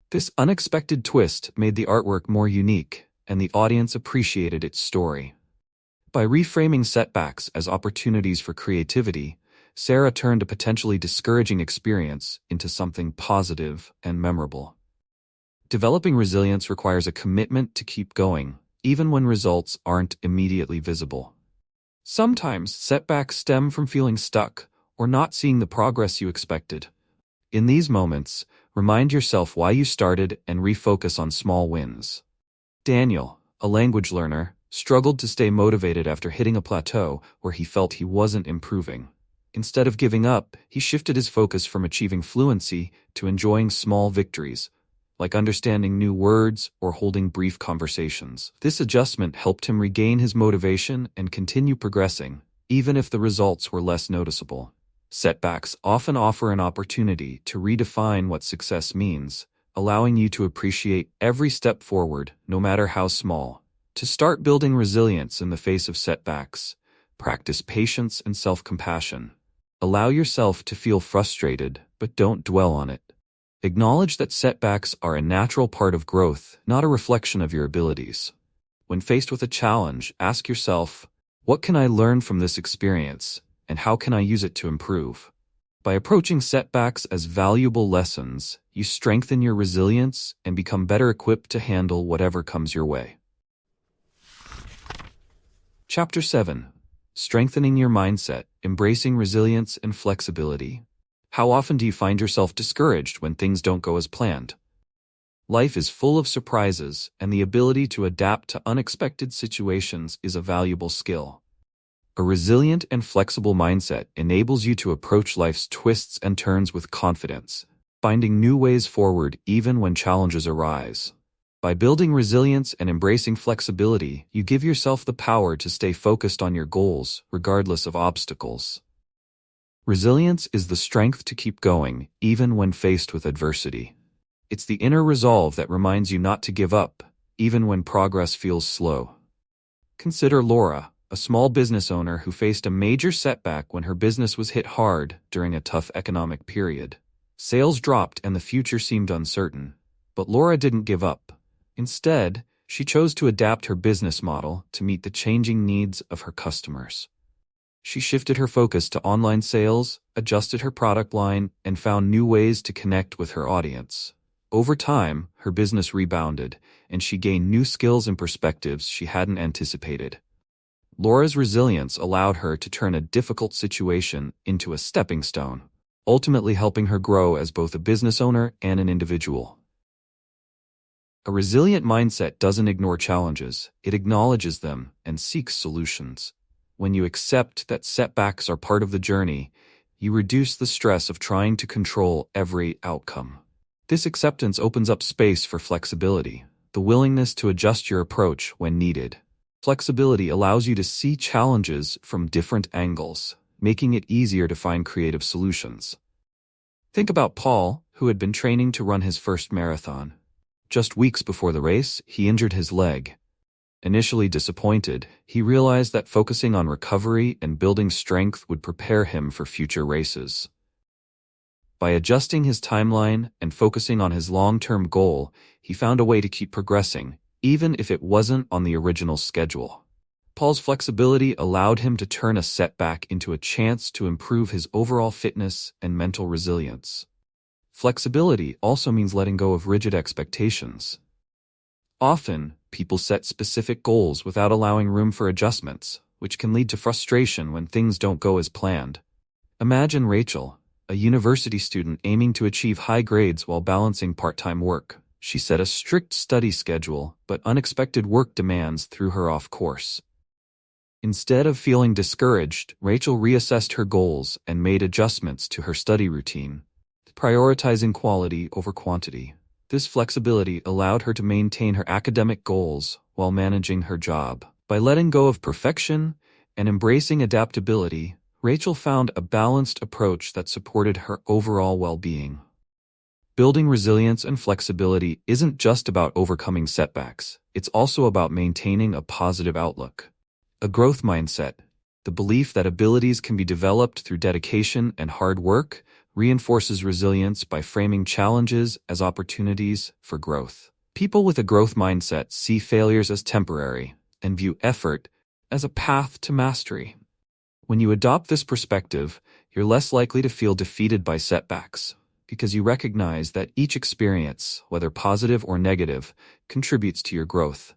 This unexpected twist made the artwork more unique, and the audience appreciated its story. By reframing setbacks as opportunities for creativity, Sarah turned a potentially discouraging experience into something positive and memorable. Developing resilience requires a commitment to keep going, even when results aren't immediately visible. Sometimes setbacks stem from feeling stuck or not seeing the progress you expected. In these moments, remind yourself why you started and refocus on small wins. Daniel, a language learner, struggled to stay motivated after hitting a plateau where he felt he wasn't improving. Instead of giving up, he shifted his focus from achieving fluency to enjoying small victories, like understanding new words or holding brief conversations. This adjustment helped him regain his motivation and continue progressing, even if the results were less noticeable. Setbacks often offer an opportunity to redefine what success means, allowing you to appreciate every step forward, no matter how small. To start building resilience in the face of setbacks, practice patience and self-compassion. Allow yourself to feel frustrated, but don't dwell on it. Acknowledge that setbacks are a natural part of growth, not a reflection of your abilities. When faced with a challenge, ask yourself, what can I learn from this experience, and how can I use it to improve? By approaching setbacks as valuable lessons, you strengthen your resilience and become better equipped to handle whatever comes your way. Chapter 7. Strengthening your mindset, embracing resilience and flexibility. How often do you find yourself discouraged when things don't go as planned? Life is full of surprises, and the ability to adapt to unexpected situations is a valuable skill. A resilient and flexible mindset enables you to approach life's twists and turns with confidence, finding new ways forward even when challenges arise. By building resilience and embracing flexibility, you give yourself the power to stay focused on your goals, regardless of obstacles. Resilience is the strength to keep going, even when faced with adversity. It's the inner resolve that reminds you not to give up, even when progress feels slow. Consider Laura, a small business owner who faced a major setback when her business was hit hard during a tough economic period. Sales dropped and the future seemed uncertain, but Laura didn't give up. Instead, she chose to adapt her business model to meet the changing needs of her customers. She shifted her focus to online sales, adjusted her product line, and found new ways to connect with her audience. Over time, her business rebounded, and she gained new skills and perspectives she hadn't anticipated. Laura's resilience allowed her to turn a difficult situation into a stepping stone, ultimately helping her grow as both a business owner and an individual. A resilient mindset doesn't ignore challenges, it acknowledges them and seeks solutions. When you accept that setbacks are part of the journey, you reduce the stress of trying to control every outcome. This acceptance opens up space for flexibility, the willingness to adjust your approach when needed. Flexibility allows you to see challenges from different angles, making it easier to find creative solutions. Think about Paul, who had been training to run his first marathon. Just weeks before the race, he injured his leg. Initially disappointed, he realized that focusing on recovery and building strength would prepare him for future races. By adjusting his timeline and focusing on his long-term goal, he found a way to keep progressing, even if it wasn't on the original schedule. Paul's flexibility allowed him to turn a setback into a chance to improve his overall fitness and mental resilience. Flexibility also means letting go of rigid expectations. Often, people set specific goals without allowing room for adjustments, which can lead to frustration when things don't go as planned. Imagine Rachel, a university student aiming to achieve high grades while balancing part-time work. She set a strict study schedule, but unexpected work demands threw her off course. Instead of feeling discouraged, Rachel reassessed her goals and made adjustments to her study routine, prioritizing quality over quantity. This flexibility allowed her to maintain her academic goals while managing her job. By letting go of perfection and embracing adaptability, Rachel found a balanced approach that supported her overall well-being. Building resilience and flexibility isn't just about overcoming setbacks, it's also about maintaining a positive outlook. A growth mindset, the belief that abilities can be developed through dedication and hard work, reinforces resilience by framing challenges as opportunities for growth. People with a growth mindset see failures as temporary and view effort as a path to mastery. When you adopt this perspective, you're less likely to feel defeated by setbacks, because you recognize that each experience, whether positive or negative, contributes to your growth.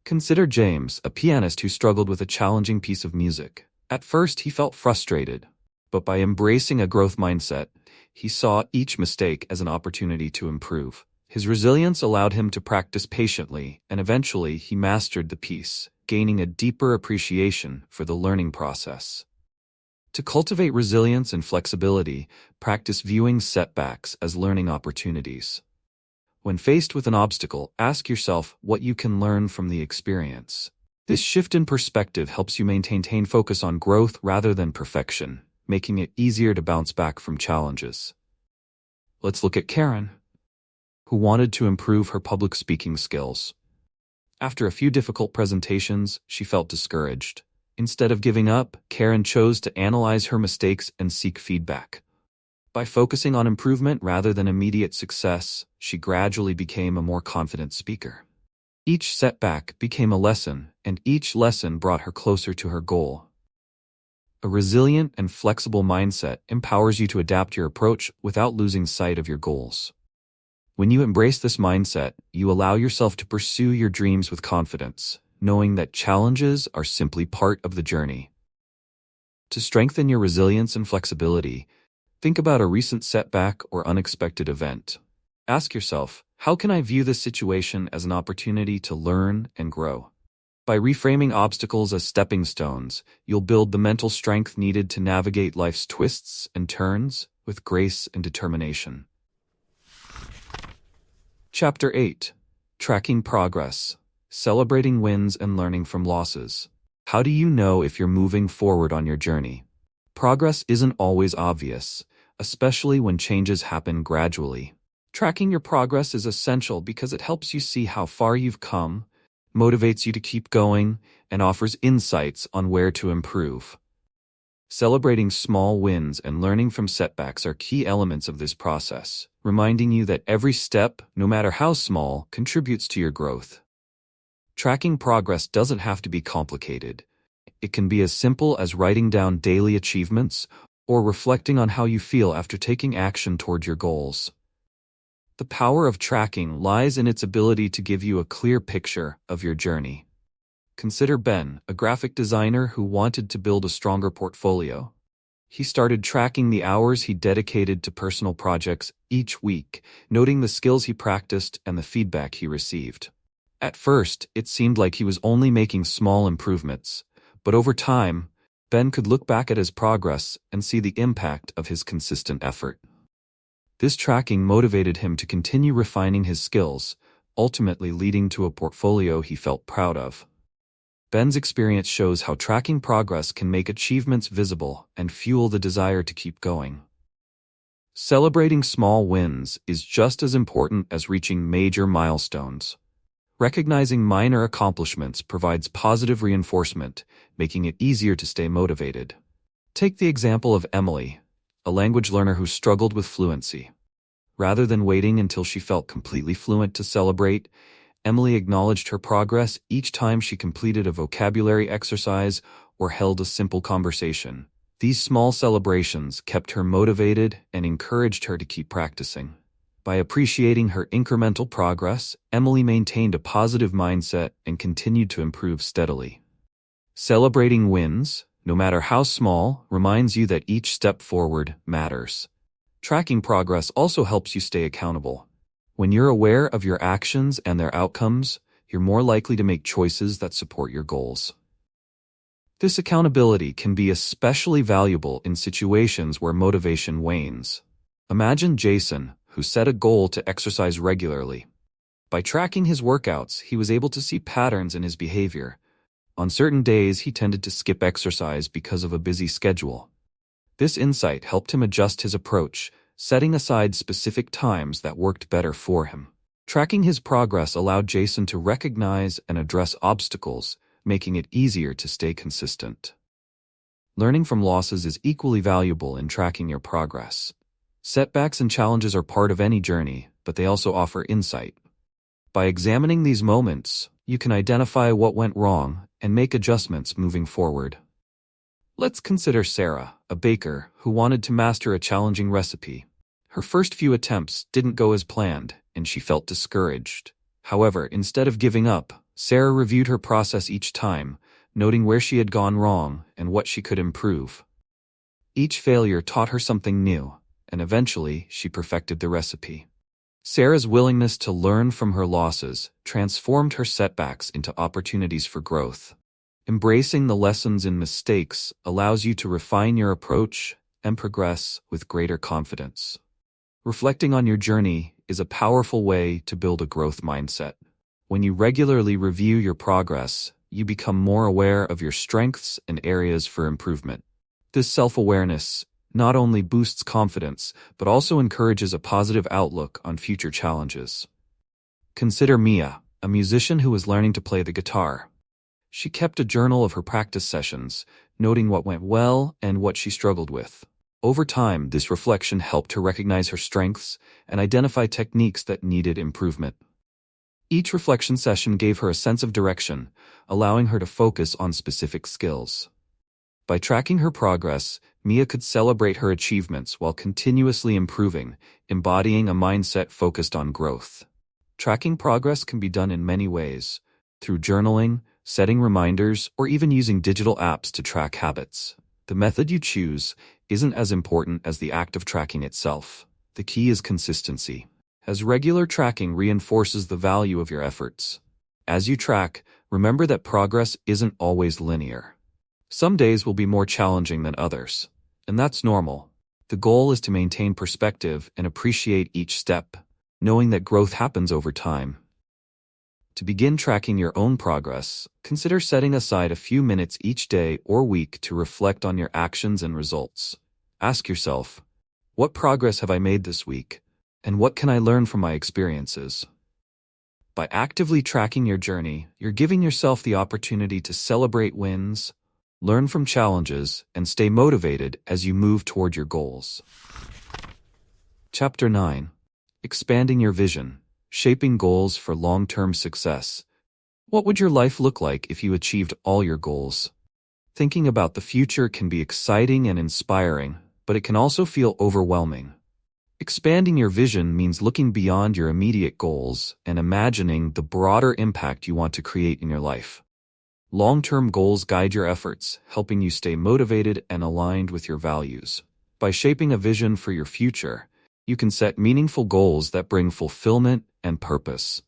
Consider James, a pianist who struggled with a challenging piece of music. At first, he felt frustrated, but by embracing a growth mindset, he saw each mistake as an opportunity to improve. His resilience allowed him to practice patiently, and eventually he mastered the piece, gaining a deeper appreciation for the learning process. To cultivate resilience and flexibility, practice viewing setbacks as learning opportunities. When faced with an obstacle, ask yourself what you can learn from the experience. This shift in perspective helps you maintain focus on growth rather than perfection, making it easier to bounce back from challenges. Let's look at Karen, who wanted to improve her public speaking skills. After a few difficult presentations, she felt discouraged. Instead of giving up, Karen chose to analyze her mistakes and seek feedback. By focusing on improvement rather than immediate success, she gradually became a more confident speaker. Each setback became a lesson, and each lesson brought her closer to her goal. A resilient and flexible mindset empowers you to adapt your approach without losing sight of your goals. When you embrace this mindset, you allow yourself to pursue your dreams with confidence, knowing that challenges are simply part of the journey. To strengthen your resilience and flexibility, think about a recent setback or unexpected event. Ask yourself, how can I view this situation as an opportunity to learn and grow? By reframing obstacles as stepping stones, you'll build the mental strength needed to navigate life's twists and turns with grace and determination. Chapter 8. Tracking Progress. Celebrating wins and learning from losses. How do you know if you're moving forward on your journey? Progress isn't always obvious, especially when changes happen gradually. Tracking your progress is essential because it helps you see how far you've come, motivates you to keep going, and offers insights on where to improve. Celebrating small wins and learning from setbacks are key elements of this process, reminding you that every step, no matter how small, contributes to your growth. Tracking progress doesn't have to be complicated. It can be as simple as writing down daily achievements or reflecting on how you feel after taking action toward your goals. The power of tracking lies in its ability to give you a clear picture of your journey. Consider Ben, a graphic designer who wanted to build a stronger portfolio. He started tracking the hours he dedicated to personal projects each week, noting the skills he practiced and the feedback he received. At first, it seemed like he was only making small improvements, but over time, Ben could look back at his progress and see the impact of his consistent effort. This tracking motivated him to continue refining his skills, ultimately leading to a portfolio he felt proud of. Ben's experience shows how tracking progress can make achievements visible and fuel the desire to keep going. Celebrating small wins is just as important as reaching major milestones. Recognizing minor accomplishments provides positive reinforcement, making it easier to stay motivated. Take the example of Emily, a language learner who struggled with fluency. Rather than waiting until she felt completely fluent to celebrate, Emily acknowledged her progress each time she completed a vocabulary exercise or held a simple conversation. These small celebrations kept her motivated and encouraged her to keep practicing. By appreciating her incremental progress, Emily maintained a positive mindset and continued to improve steadily. Celebrating wins, no matter how small, reminds you that each step forward matters. Tracking progress also helps you stay accountable. When you're aware of your actions and their outcomes, you're more likely to make choices that support your goals. This accountability can be especially valuable in situations where motivation wanes. Imagine Jason, who set a goal to exercise regularly. By tracking his workouts, he was able to see patterns in his behavior. On certain days, he tended to skip exercise because of a busy schedule. This insight helped him adjust his approach, setting aside specific times that worked better for him. Tracking his progress allowed Jason to recognize and address obstacles, making it easier to stay consistent. Learning from losses is equally valuable in tracking your progress. Setbacks and challenges are part of any journey, but they also offer insight. By examining these moments, you can identify what went wrong and make adjustments moving forward. Let's consider Sarah, a baker who wanted to master a challenging recipe. Her first few attempts didn't go as planned, and she felt discouraged. However, instead of giving up, Sarah reviewed her process each time, noting where she had gone wrong and what she could improve. Each failure taught her something new, and eventually she perfected the recipe. Sarah's willingness to learn from her losses transformed her setbacks into opportunities for growth. Embracing the lessons in mistakes allows you to refine your approach and progress with greater confidence. Reflecting on your journey is a powerful way to build a growth mindset. When you regularly review your progress, you become more aware of your strengths and areas for improvement. This self-awareness not only boosts confidence, but also encourages a positive outlook on future challenges. Consider Mia, a musician who was learning to play the guitar. She kept a journal of her practice sessions, noting what went well and what she struggled with. Over time, this reflection helped her recognize her strengths and identify techniques that needed improvement. Each reflection session gave her a sense of direction, allowing her to focus on specific skills. By tracking her progress, Mia could celebrate her achievements while continuously improving, embodying a mindset focused on growth. Tracking progress can be done in many ways, through journaling, setting reminders, or even using digital apps to track habits. The method you choose isn't as important as the act of tracking itself. The key is consistency, as regular tracking reinforces the value of your efforts. As you track, remember that progress isn't always linear. Some days will be more challenging than others, and that's normal. The goal is to maintain perspective and appreciate each step, knowing that growth happens over time. To begin tracking your own progress, consider setting aside a few minutes each day or week to reflect on your actions and results. Ask yourself, what progress have I made this week, and what can I learn from my experiences? By actively tracking your journey, you're giving yourself the opportunity to celebrate wins, learn from challenges, and stay motivated as you move toward your goals. Chapter 9. Expanding your vision. Shaping goals for long-term success. What would your life look like if you achieved all your goals? Thinking about the future can be exciting and inspiring, but it can also feel overwhelming. Expanding your vision means looking beyond your immediate goals and imagining the broader impact you want to create in your life. Long-term goals guide your efforts, helping you stay motivated and aligned with your values. By shaping a vision for your future, you can set meaningful goals that bring fulfillment and purpose.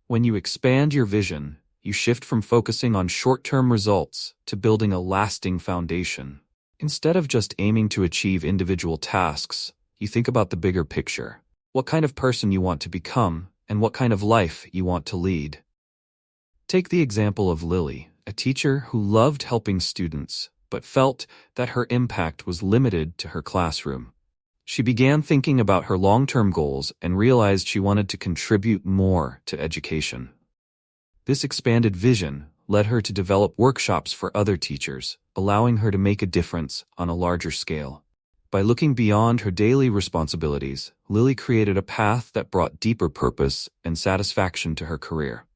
When you expand your vision, you shift from focusing on short-term results to building a lasting foundation. Instead of just aiming to achieve individual tasks, you think about the bigger picture. What kind of person you want to become, and what kind of life you want to lead. Take the example of Lily, a teacher who loved helping students, but felt that her impact was limited to her classroom. She began thinking about her long-term goals and realized she wanted to contribute more to education. This expanded vision led her to develop workshops for other teachers, allowing her to make a difference on a larger scale. By looking beyond her daily responsibilities, Lily created a path that brought deeper purpose and satisfaction to her career.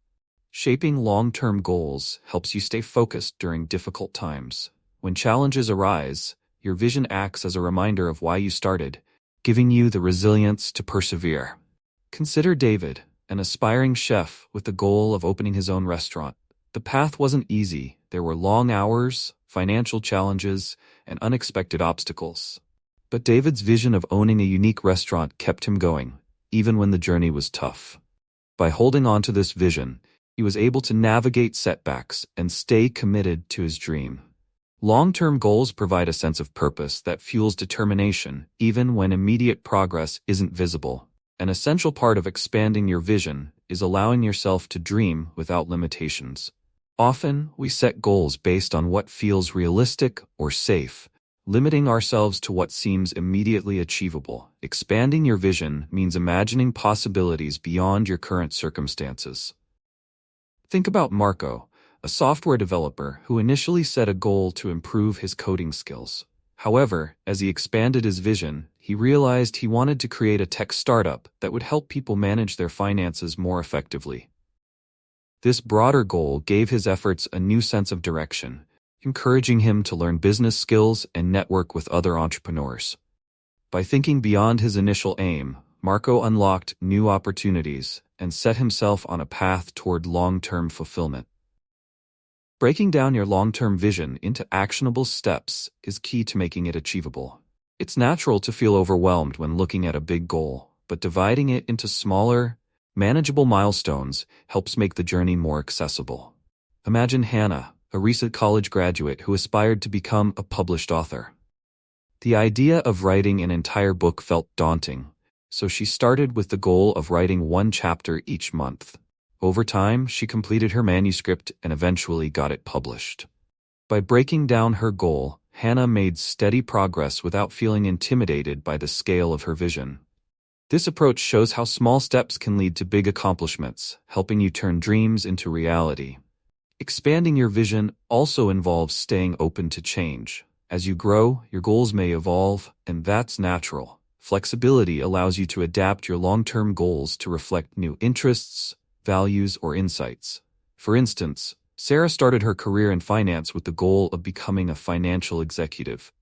Shaping long-term goals helps you stay focused during difficult times. When challenges arise, your vision acts as a reminder of why you started, giving you the resilience to persevere. Consider David, an aspiring chef with the goal of opening his own restaurant. The path wasn't easy. There were long hours, financial challenges, and unexpected obstacles. But David's vision of owning a unique restaurant kept him going, even when the journey was tough. By holding on to this vision, he was able to navigate setbacks and stay committed to his dream. Long-term goals provide a sense of purpose that fuels determination, even when immediate progress isn't visible. An essential part of expanding your vision is allowing yourself to dream without limitations. Often, we set goals based on what feels realistic or safe, limiting ourselves to what seems immediately achievable. Expanding your vision means imagining possibilities beyond your current circumstances. Think about Marco, a software developer who initially set a goal to improve his coding skills. However, as he expanded his vision, he realized he wanted to create a tech startup that would help people manage their finances more effectively. This broader goal gave his efforts a new sense of direction, encouraging him to learn business skills and network with other entrepreneurs. By thinking beyond his initial aim, Marco unlocked new opportunities and set himself on a path toward long-term fulfillment. Breaking down your long-term vision into actionable steps is key to making it achievable. It's natural to feel overwhelmed when looking at a big goal, but dividing it into smaller, manageable milestones helps make the journey more accessible. Imagine Hannah, a recent college graduate who aspired to become a published author. The idea of writing an entire book felt daunting, so she started with the goal of writing one chapter each month. Over time, she completed her manuscript and eventually got it published. By breaking down her goal, Hannah made steady progress without feeling intimidated by the scale of her vision. This approach shows how small steps can lead to big accomplishments, helping you turn dreams into reality. Expanding your vision also involves staying open to change. As you grow, your goals may evolve, and that's natural. Flexibility allows you to adapt your long-term goals to reflect new interests, values, or insights. For instance, Sarah started her career in finance with the goal of becoming a financial executive.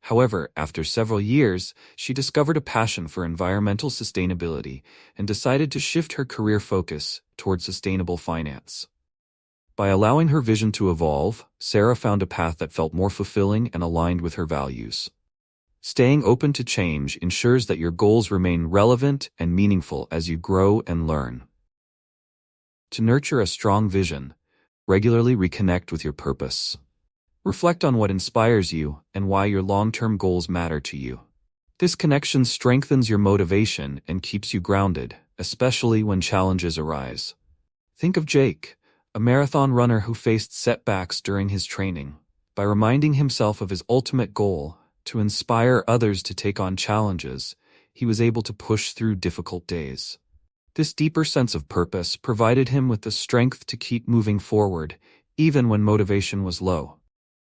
However, after several years, she discovered a passion for environmental sustainability and decided to shift her career focus toward sustainable finance. By allowing her vision to evolve, Sarah found a path that felt more fulfilling and aligned with her values. Staying open to change ensures that your goals remain relevant and meaningful as you grow and learn. To nurture a strong vision, regularly reconnect with your purpose. Reflect on what inspires you and why your long-term goals matter to you. This connection strengthens your motivation and keeps you grounded, especially when challenges arise. Think of Jake, a marathon runner who faced setbacks during his training. By reminding himself of his ultimate goal, to inspire others to take on challenges, he was able to push through difficult days. This deeper sense of purpose provided him with the strength to keep moving forward, even when motivation was low.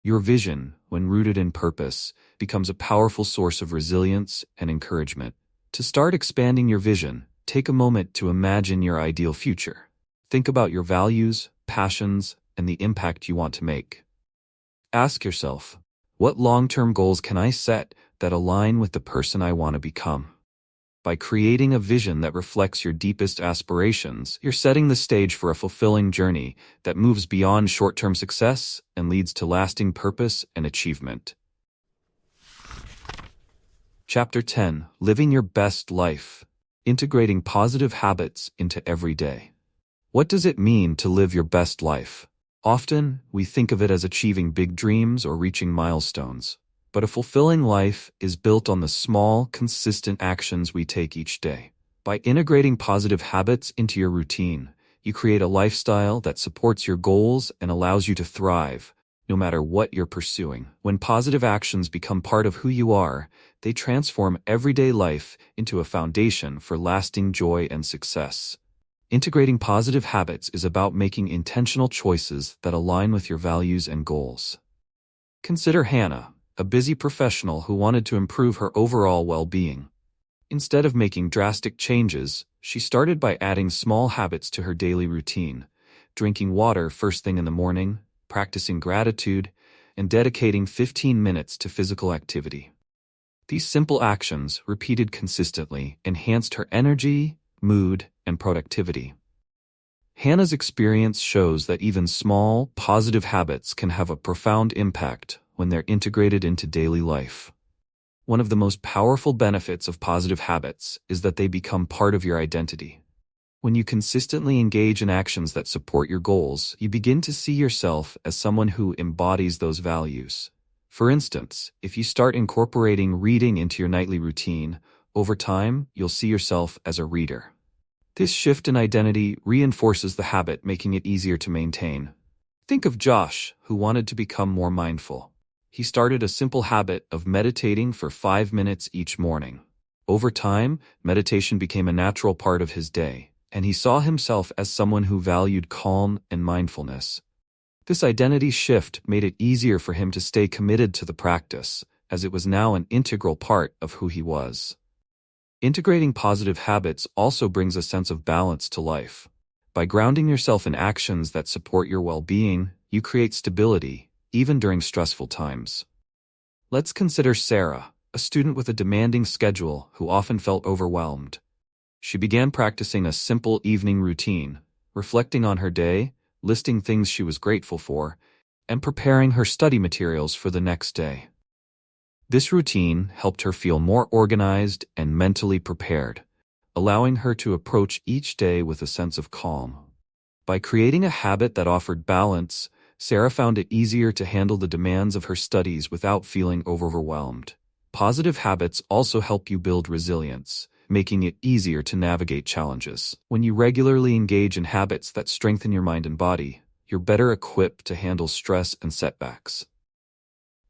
Your vision, when rooted in purpose, becomes a powerful source of resilience and encouragement. To start expanding your vision, take a moment to imagine your ideal future. Think about your values, passions, and the impact you want to make. Ask yourself, what long-term goals can I set that align with the person I want to become? By creating a vision that reflects your deepest aspirations, you're setting the stage for a fulfilling journey that moves beyond short-term success and leads to lasting purpose and achievement. Chapter 10: Living Your Best Life. Integrating positive habits into every day. What does it mean to live your best life? Often, we think of it as achieving big dreams or reaching milestones. But a fulfilling life is built on the small, consistent actions we take each day. By integrating positive habits into your routine, you create a lifestyle that supports your goals and allows you to thrive, no matter what you're pursuing. When positive actions become part of who you are, they transform everyday life into a foundation for lasting joy and success. Integrating positive habits is about making intentional choices that align with your values and goals. Consider Hannah, a busy professional who wanted to improve her overall well-being. Instead of making drastic changes, she started by adding small habits to her daily routine, drinking water first thing in the morning, practicing gratitude, and dedicating 15 minutes to physical activity. These simple actions, repeated consistently, enhanced her energy, mood, and productivity. Hannah's experience shows that even small, positive habits can have a profound impact when they're integrated into daily life. One of the most powerful benefits of positive habits is that they become part of your identity. When you consistently engage in actions that support your goals, you begin to see yourself as someone who embodies those values. For instance, if you start incorporating reading into your nightly routine, over time, you'll see yourself as a reader. This shift in identity reinforces the habit, making it easier to maintain. Think of Josh, who wanted to become more mindful. He started a simple habit of meditating for 5 minutes each morning. Over time, meditation became a natural part of his day, and he saw himself as someone who valued calm and mindfulness. This identity shift made it easier for him to stay committed to the practice, as it was now an integral part of who he was. Integrating positive habits also brings a sense of balance to life. By grounding yourself in actions that support your well-being, you create stability, even during stressful times. Let's consider Sarah, a student with a demanding schedule who often felt overwhelmed. She began practicing a simple evening routine, reflecting on her day, listing things she was grateful for, and preparing her study materials for the next day. This routine helped her feel more organized and mentally prepared, allowing her to approach each day with a sense of calm. By creating a habit that offered balance, Sarah found it easier to handle the demands of her studies without feeling overwhelmed. Positive habits also help you build resilience, making it easier to navigate challenges. When you regularly engage in habits that strengthen your mind and body, you're better equipped to handle stress and setbacks.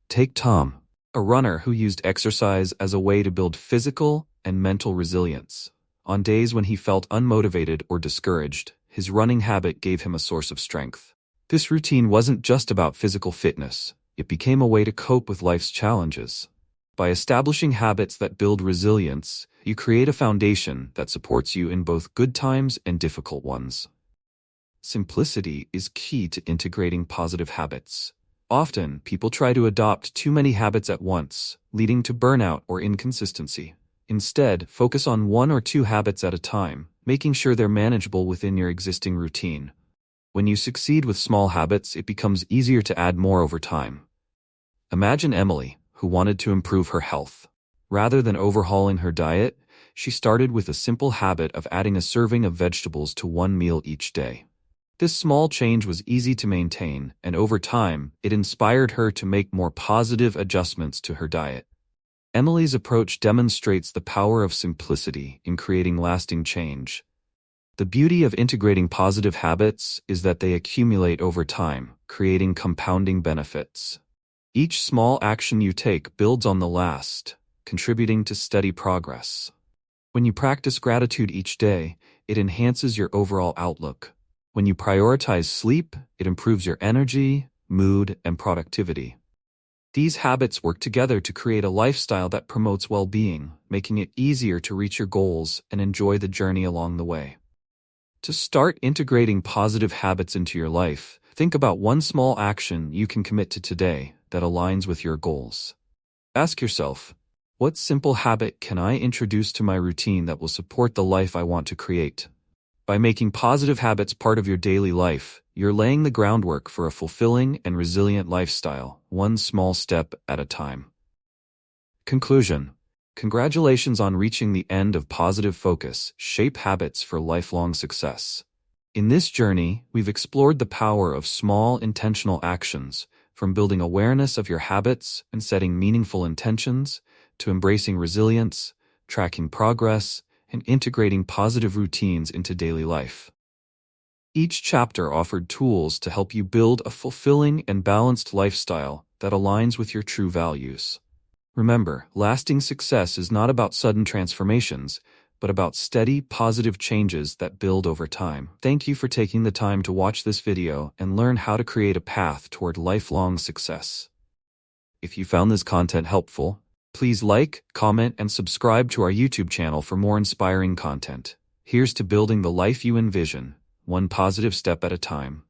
Take Tom, a runner who used exercise as a way to build physical and mental resilience. On days when he felt unmotivated or discouraged, his running habit gave him a source of strength. This routine wasn't just about physical fitness, it became a way to cope with life's challenges. By establishing habits that build resilience, you create a foundation that supports you in both good times and difficult ones. Simplicity is key to integrating positive habits. Often, people try to adopt too many habits at once, leading to burnout or inconsistency. Instead, focus on 1 or 2 habits at a time, making sure they're manageable within your existing routine. When you succeed with small habits, it becomes easier to add more over time. Imagine Emily, who wanted to improve her health. Rather than overhauling her diet, she started with a simple habit of adding a serving of vegetables to one meal each day. This small change was easy to maintain, and over time, it inspired her to make more positive adjustments to her diet. Emily's approach demonstrates the power of simplicity in creating lasting change. The beauty of integrating positive habits is that they accumulate over time, creating compounding benefits. Each small action you take builds on the last, contributing to steady progress. When you practice gratitude each day, it enhances your overall outlook. When you prioritize sleep, it improves your energy, mood, and productivity. These habits work together to create a lifestyle that promotes well-being, making it easier to reach your goals and enjoy the journey along the way. To start integrating positive habits into your life, think about one small action you can commit to today that aligns with your goals. Ask yourself, what simple habit can I introduce to my routine that will support the life I want to create? By making positive habits part of your daily life, you're laying the groundwork for a fulfilling and resilient lifestyle, one small step at a time. Conclusion. Congratulations on reaching the end of Positive Focus, Shape Habits for Lifelong Success. In this journey, we've explored the power of small, intentional actions, from building awareness of your habits and setting meaningful intentions, to embracing resilience, tracking progress, and integrating positive routines into daily life. Each chapter offered tools to help you build a fulfilling and balanced lifestyle that aligns with your true values. Remember, lasting success is not about sudden transformations, but about steady, positive changes that build over time. Thank you for taking the time to watch this video and learn how to create a path toward lifelong success. If you found this content helpful, please like, comment, and subscribe to our YouTube channel for more inspiring content. Here's to building the life you envision, one positive step at a time.